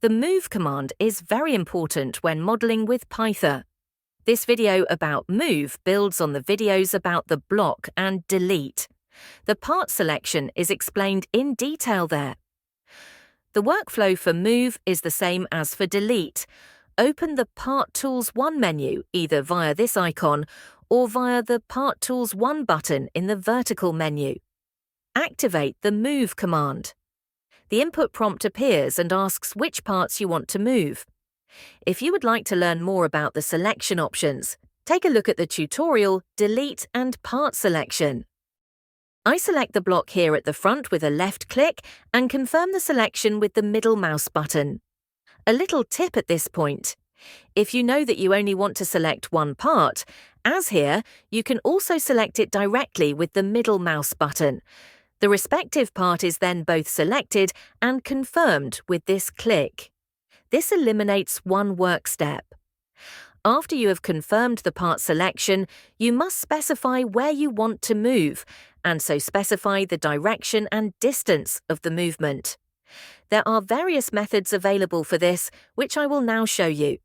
The move command is very important when modeling with Pytha. This video about move builds on the videos about the block and delete. The part selection is explained in detail there. The workflow for move is the same as for delete. Open the Part Tools 1 menu either via this icon or via the Part Tools 1 button in the vertical menu. Activate the move command. The input prompt appears and asks which parts you want to move. If you would like to learn more about the selection options, take a look at the tutorial Delete and Part Selection. I select the block here at the front with a left click and confirm the selection with the middle mouse button. A little tip at this point. If you know that you only want to select one part, as here, you can also select it directly with the middle mouse button. The respective part is then both selected and confirmed with this click. This eliminates one work step. After you have confirmed the part selection, you must specify where you want to move, and so specify the direction and distance of the movement. There are various methods available for this, which I will now show you.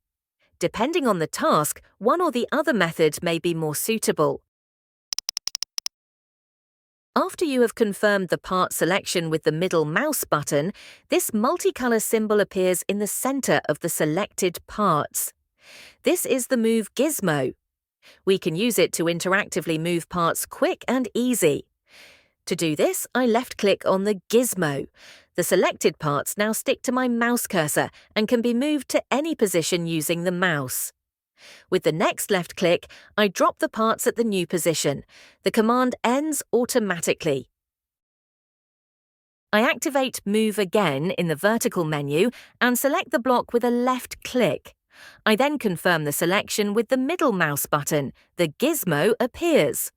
Depending on the task, one or the other method may be more suitable. After you have confirmed the part selection with the middle mouse button, this multicolour symbol appears in the centre of the selected parts. This is the Move gizmo. We can use it to interactively move parts quick and easy. To do this, I left-click on the gizmo. The selected parts now stick to my mouse cursor and can be moved to any position using the mouse. With the next left click, I drop the parts at the new position. The command ends automatically. I activate Move again in the vertical menu and select the block with a left click. I then confirm the selection with the middle mouse button. The gizmo appears.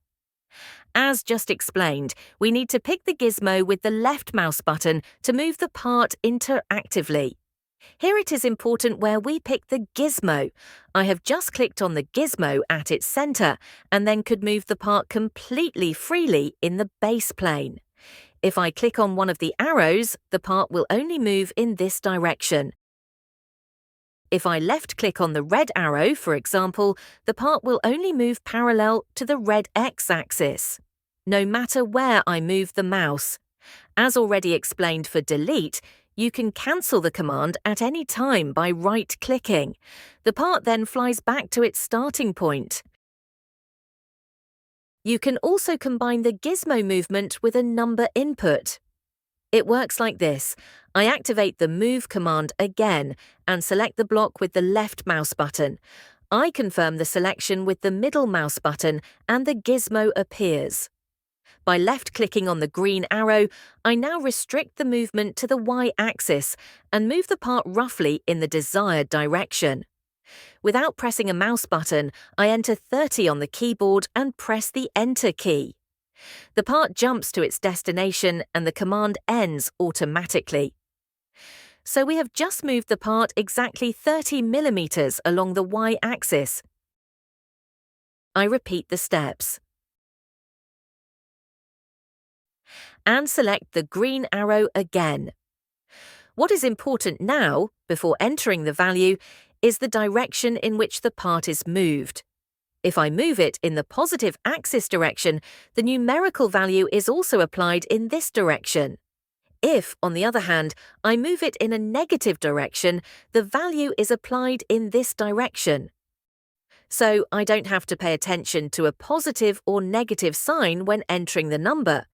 As just explained, we need to pick the gizmo with the left mouse button to move the part interactively. Here it is important where we pick the gizmo. I have just clicked on the gizmo at its centre and then could move the part completely freely in the base plane. If I click on one of the arrows, the part will only move in this direction. If I left-click on the red arrow, for example, the part will only move parallel to the red x-axis, no matter where I move the mouse. As already explained for delete, you can cancel the command at any time by right-clicking. The part then flies back to its starting point. You can also combine the gizmo movement with a number input. It works like this. I activate the Move command again and select the block with the left mouse button. I confirm the selection with the middle mouse button and the gizmo appears. By left-clicking on the green arrow, I now restrict the movement to the y-axis and move the part roughly in the desired direction. Without pressing a mouse button, I enter 30 on the keyboard and press the Enter key. The part jumps to its destination and the command ends automatically. So we have just moved the part exactly 30 millimeters along the y-axis. I repeat the steps. And select the green arrow again. What is important now, before entering the value, is the direction in which the part is moved. If I move it in the positive axis direction, the numerical value is also applied in this direction. If, on the other hand, I move it in a negative direction, the value is applied in this direction. So I don't have to pay attention to a positive or negative sign when entering the number.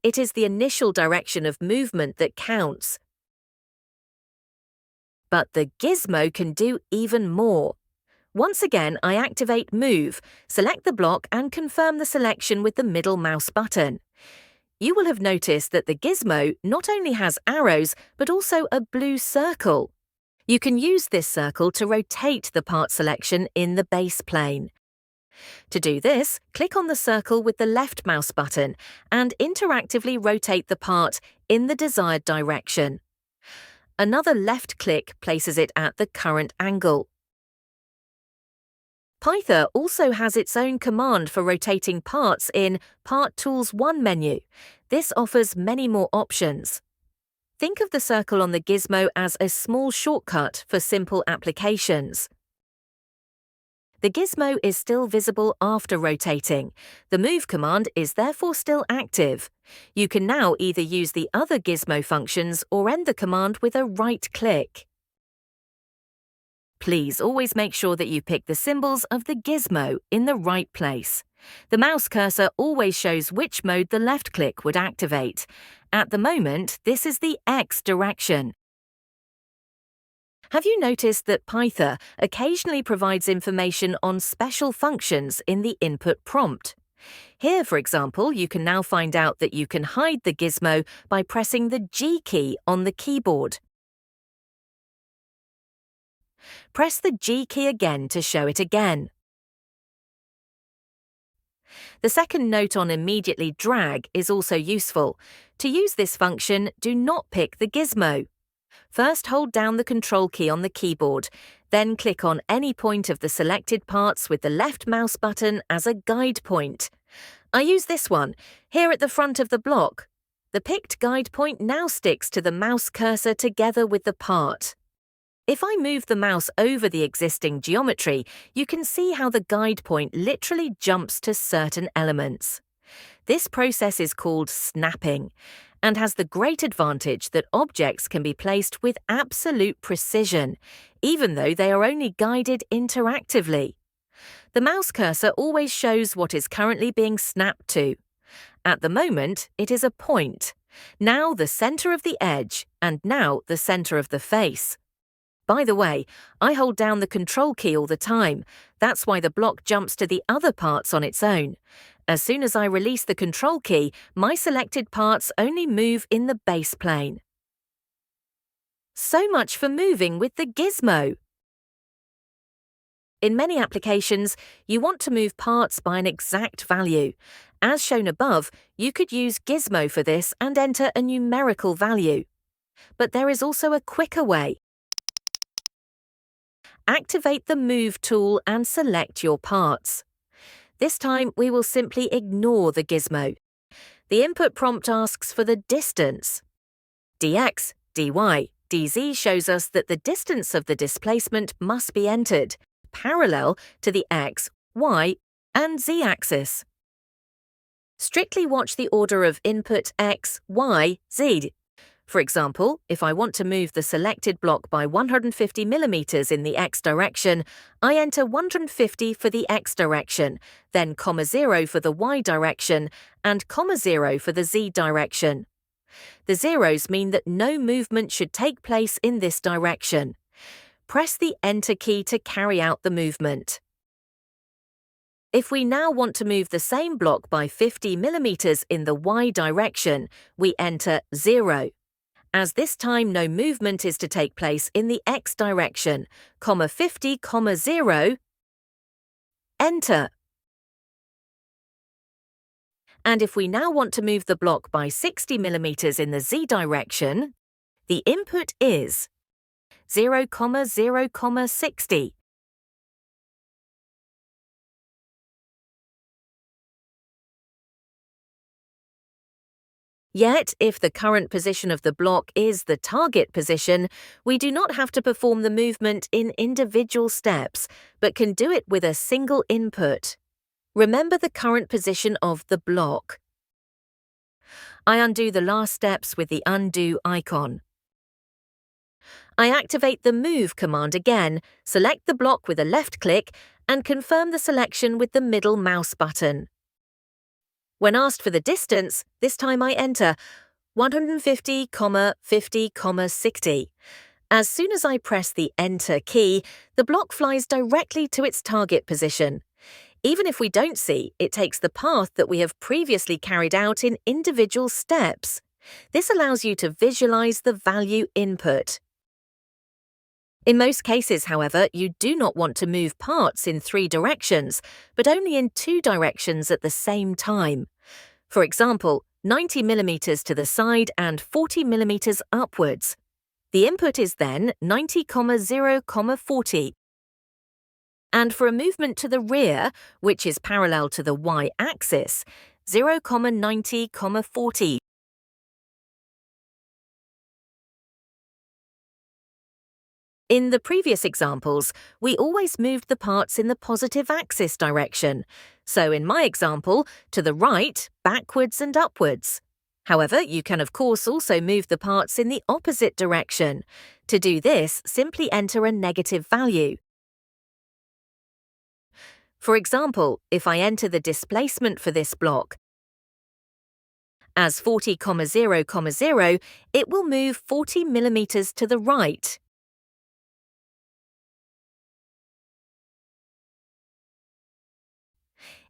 It is the initial direction of movement that counts. But the gizmo can do even more. Once again, I activate Move, select the block and confirm the selection with the middle mouse button. You will have noticed that the gizmo not only has arrows, but also a blue circle. You can use this circle to rotate the part selection in the base plane. To do this, click on the circle with the left mouse button and interactively rotate the part in the desired direction. Another left click places it at the current angle. Pytha also has its own command for rotating parts in Part Tools 1 menu. This offers many more options. Think of the circle on the gizmo as a small shortcut for simple applications. The gizmo is still visible after rotating. The move command is therefore still active. You can now either use the other gizmo functions or end the command with a right click. Please always make sure that you pick the symbols of the gizmo in the right place. The mouse cursor always shows which mode the left click would activate. At the moment, this is the X direction. Have you noticed that Pytha occasionally provides information on special functions in the input prompt? Here, for example, you can now find out that you can hide the gizmo by pressing the G key on the keyboard. Press the G key again to show it again. The second note on immediately drag is also useful. To use this function, do not pick the gizmo. First, hold down the Control key on the keyboard, then click on any point of the selected parts with the left mouse button as a guide point. I use this one, here at the front of the block. The picked guide point now sticks to the mouse cursor together with the part. If I move the mouse over the existing geometry, you can see how the guide point literally jumps to certain elements. This process is called snapping, and has the great advantage that objects can be placed with absolute precision, even though they are only guided interactively. The mouse cursor always shows what is currently being snapped to. At the moment, it is a point, now the center of the edge, and now the center of the face. By the way, I hold down the Control key all the time. That's why the block jumps to the other parts on its own. As soon as I release the Control key, my selected parts only move in the base plane. So much for moving with the gizmo. In many applications, you want to move parts by an exact value. As shown above, you could use gizmo for this and enter a numerical value. But there is also a quicker way. Activate the Move tool and select your parts. This time, we will simply ignore the gizmo. The input prompt asks for the distance. dx, dy, dz shows us that the distance of the displacement must be entered, parallel to the x, y, and z axis. Strictly watch the order of input x, y, z. For example, if I want to move the selected block by 150 mm in the x direction, I enter 150 for the x direction, then (0) for the y direction, and (0) for the z direction. The zeros mean that no movement should take place in this direction. Press the Enter key to carry out the movement. If we now want to move the same block by 50 mm in the y direction, we enter 0. As this time no movement is to take place in the x direction, 50, 0, enter. And if we now want to move the block by 60 mm in the z direction, the input is 0, 0, 60. Yet, if the current position of the block is the target position, we do not have to perform the movement in individual steps, but can do it with a single input. Remember the current position of the block. I undo the last steps with the undo icon. I activate the Move command again, select the block with a left click, and confirm the selection with the middle mouse button. When asked for the distance, this time I enter 150, 50, 60. As soon as I press the Enter key, the block flies directly to its target position. Even if we don't see, it takes the path that we have previously carried out in individual steps. This allows you to visualize the value input. In most cases, however, you do not want to move parts in 3 directions, but only in 2 directions at the same time. For example, 90 mm to the side and 40 mm upwards. The input is then 90, 0, 40. And for a movement to the rear, which is parallel to the y-axis, 0, 90, 40. In the previous examples, we always moved the parts in the positive axis direction. So in my example, to the right, backwards and upwards. However, you can of course also move the parts in the opposite direction. To do this, simply enter a negative value. For example, if I enter the displacement for this block as 40, 0, 0, it will move 40 millimeters to the right.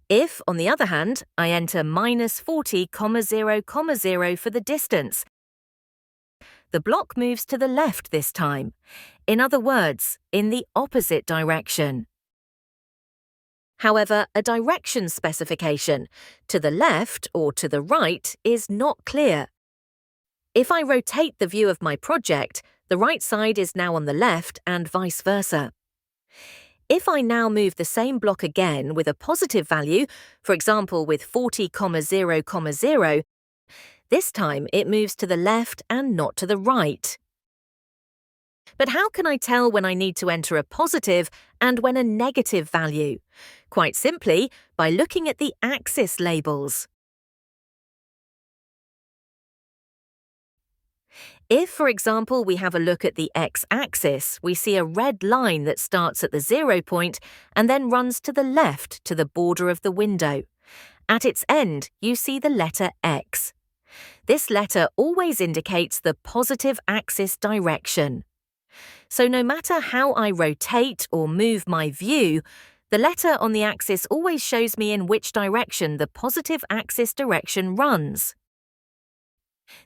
If, on the other hand, I enter minus 40, 0, 0 for the distance, the block moves to the left this time. In other words, in the opposite direction. However, a direction specification, to the left or to the right, is not clear. If I rotate the view of my project, the right side is now on the left and vice versa. If I now move the same block again with a positive value, for example with 40, 0, 0, this time it moves to the left and not to the right. But how can I tell when I need to enter a positive and when a negative value? Quite simply, by looking at the axis labels. If, for example, we have a look at the x-axis, we see a red line that starts at the 0 point and then runs to the left to the border of the window. At its end, you see the letter X. This letter always indicates the positive axis direction. So no matter how I rotate or move my view, the letter on the axis always shows me in which direction the positive axis direction runs.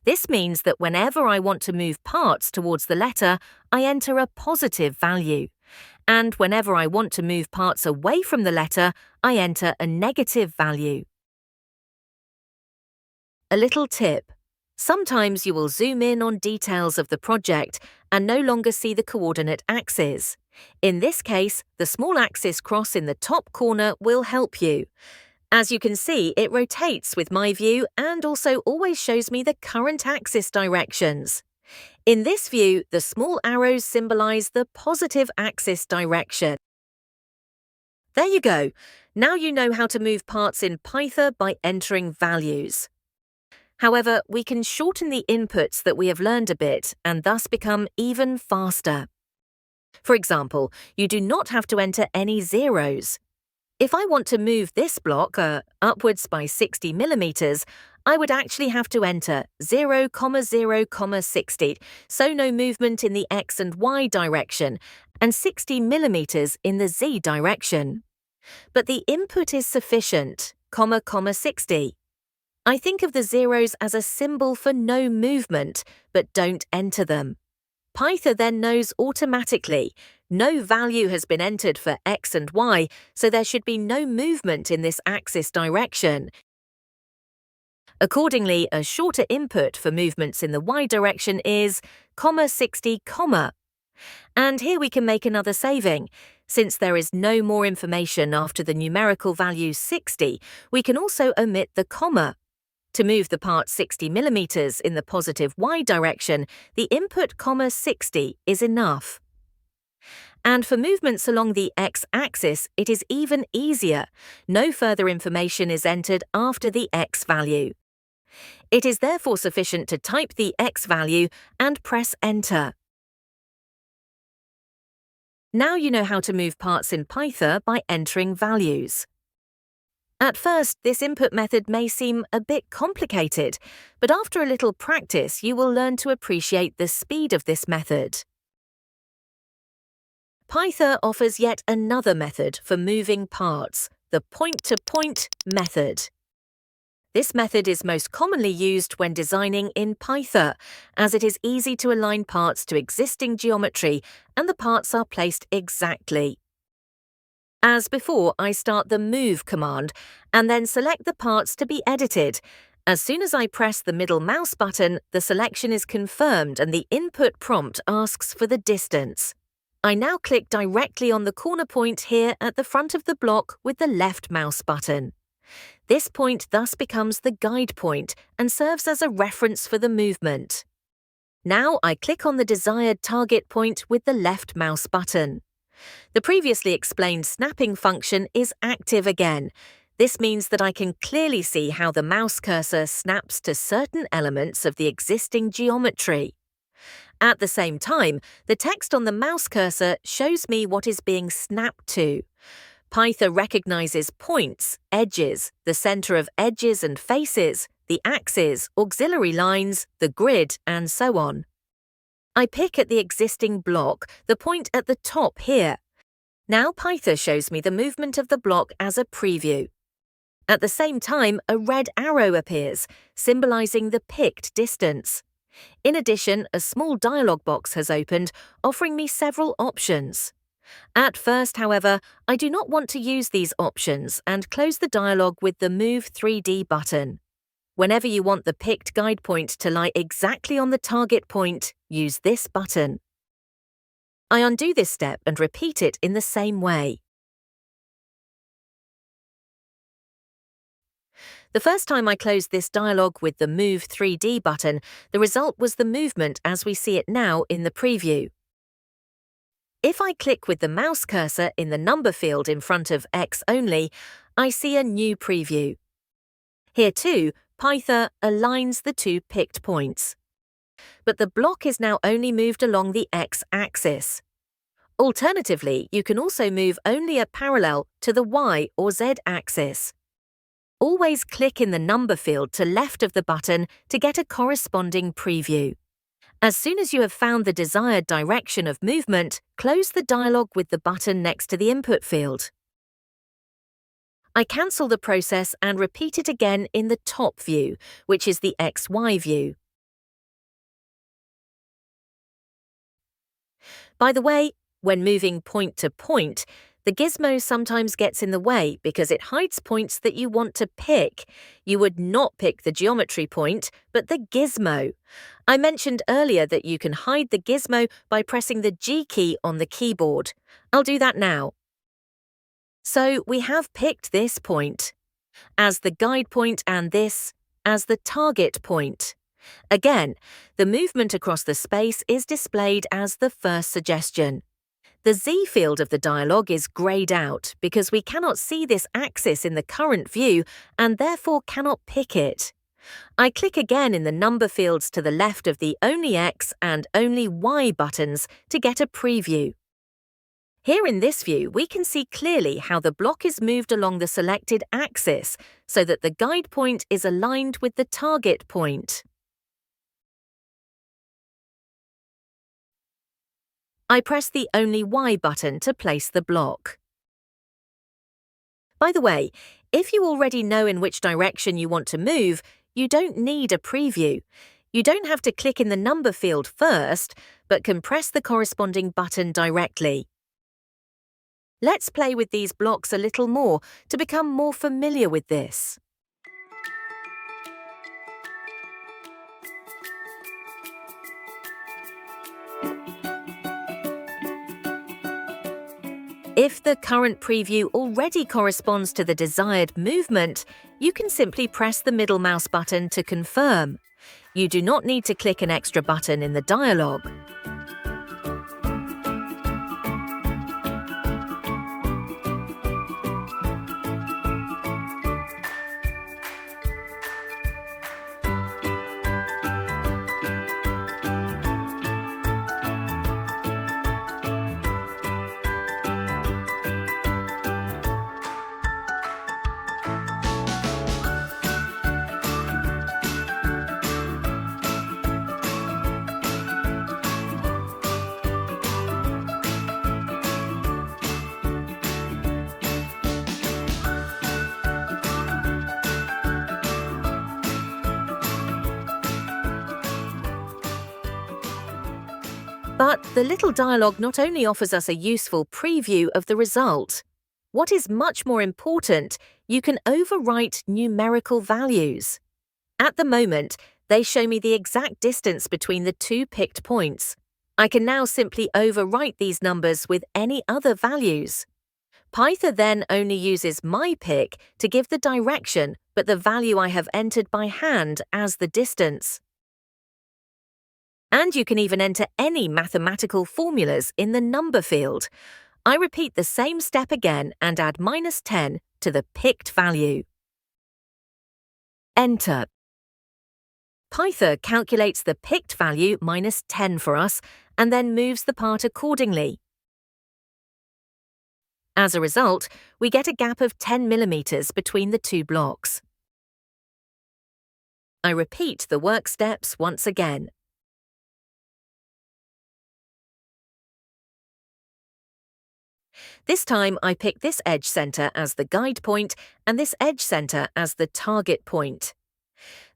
This means that whenever I want to move parts towards the letter, I enter a positive value. And whenever I want to move parts away from the letter, I enter a negative value. A little tip. Sometimes you will zoom in on details of the project and no longer see the coordinate axes. In this case, the small axis cross in the top corner will help you. As you can see, it rotates with my view and also always shows me the current axis directions. In this view, the small arrows symbolize the positive axis direction. There you go. Now you know how to move parts in Pytha by entering values. However, we can shorten the inputs that we have learned a bit and thus become even faster. For example, you do not have to enter any zeros. If I want to move this block upwards by 60 millimeters, I would actually have to enter 0, 0, 60, so no movement in the x and y direction, and 60 millimeters in the z direction. But the input is sufficient, 60. I think of the zeros as a symbol for no movement, but don't enter them. Pytha then knows automatically no value has been entered for x and y, so there should be no movement in this axis direction. Accordingly, a shorter input for movements in the y direction is 60, and here we can make another saving. Since there is no more information after the numerical value 60, we can also omit the comma. To move the part 60 millimeters in the positive y direction, the input 60 is enough. And for movements along the x-axis, it is even easier. No further information is entered after the x value. It is therefore sufficient to type the x value and press enter. Now you know how to move parts in Pytha by entering values. At first, this input method may seem a bit complicated, but after a little practice, you will learn to appreciate the speed of this method. Pytha offers yet another method for moving parts, the point-to-point method. This method is most commonly used when designing in Pytha, as it is easy to align parts to existing geometry and the parts are placed exactly. As before, I start the Move command and then select the parts to be edited. As soon as I press the middle mouse button, the selection is confirmed and the input prompt asks for the distance. I now click directly on the corner point here at the front of the block with the left mouse button. This point thus becomes the guide point and serves as a reference for the movement. Now I click on the desired target point with the left mouse button. The previously explained snapping function is active again. This means that I can clearly see how the mouse cursor snaps to certain elements of the existing geometry. At the same time, the text on the mouse cursor shows me what is being snapped to. Pytha recognizes points, edges, the center of edges and faces, the axes, auxiliary lines, the grid, and so on. I pick at the existing block, the point at the top here. Now Pytha shows me the movement of the block as a preview. At the same time, a red arrow appears, symbolizing the picked distance. In addition, a small dialog box has opened, offering me several options. At first, however, I do not want to use these options and close the dialog with the Move 3D button. Whenever you want the picked guide point to lie exactly on the target point, use this button. I undo this step and repeat it in the same way. The first time I closed this dialog with the Move 3D button, the result was the movement as we see it now in the preview. If I click with the mouse cursor in the number field in front of X only, I see a new preview. Here too, Pytha aligns the two picked points. But the block is now only moved along the X-axis. Alternatively, you can also move only a parallel to the Y or Z axis. Always click in the number field to left of the button to get a corresponding preview. As soon as you have found the desired direction of movement, close the dialog with the button next to the input field. I cancel the process and repeat it again in the top view, which is the XY view. By the way, when moving point to point, the gizmo sometimes gets in the way because it hides points that you want to pick. You would not pick the geometry point, but the gizmo. I mentioned earlier that you can hide the gizmo by pressing the G key on the keyboard. I'll do that now. So we have picked this point as the guide point and this as the target point. Again, the movement across the space is displayed as the first suggestion. The Z field of the dialog is greyed out because we cannot see this axis in the current view and therefore cannot pick it. I click again in the number fields to the left of the Only X and Only Y buttons to get a preview. Here in this view, we can see clearly how the block is moved along the selected axis so that the guide point is aligned with the target point. I press the Only Y button to place the block. By the way, if you already know in which direction you want to move, you don't need a preview. You don't have to click in the number field first, but can press the corresponding button directly. Let's play with these blocks a little more to become more familiar with this. If the current preview already corresponds to the desired movement, you can simply press the middle mouse button to confirm. You do not need to click an extra button in the dialog. But the little dialog not only offers us a useful preview of the result. What is much more important, you can overwrite numerical values. At the moment, they show me the exact distance between the two picked points. I can now simply overwrite these numbers with any other values. Pytha then only uses my pick to give the direction, but the value I have entered by hand as the distance. And you can even enter any mathematical formulas in the number field. I repeat the same step again and add -10 to the picked value. Enter. Pytha calculates the picked value -10 for us and then moves the part accordingly. As a result, we get a gap of 10 millimeters between the two blocks. I repeat the work steps once again. This time I pick this edge center as the guide point and this edge center as the target point.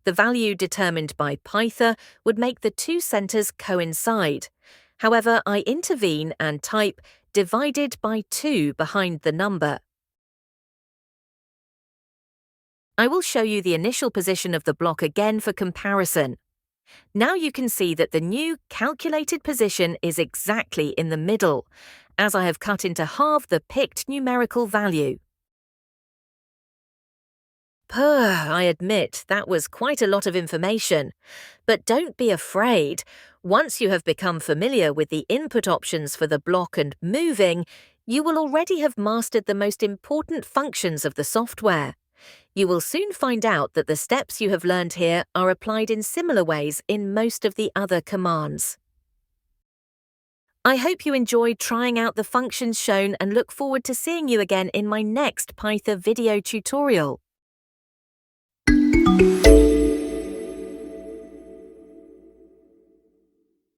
The value determined by Pytha would make the two centers coincide. However, I intervene and type divided by 2 behind the number. I will show you the initial position of the block again for comparison. Now you can see that the new calculated position is exactly in the middle, as I have cut into half the picked numerical value. I admit that was quite a lot of information. But don't be afraid. Once you have become familiar with the input options for the block and moving, you will already have mastered the most important functions of the software. You will soon find out that the steps you have learned here are applied in similar ways in most of the other commands. I hope you enjoyed trying out the functions shown and look forward to seeing you again in my next Python video tutorial.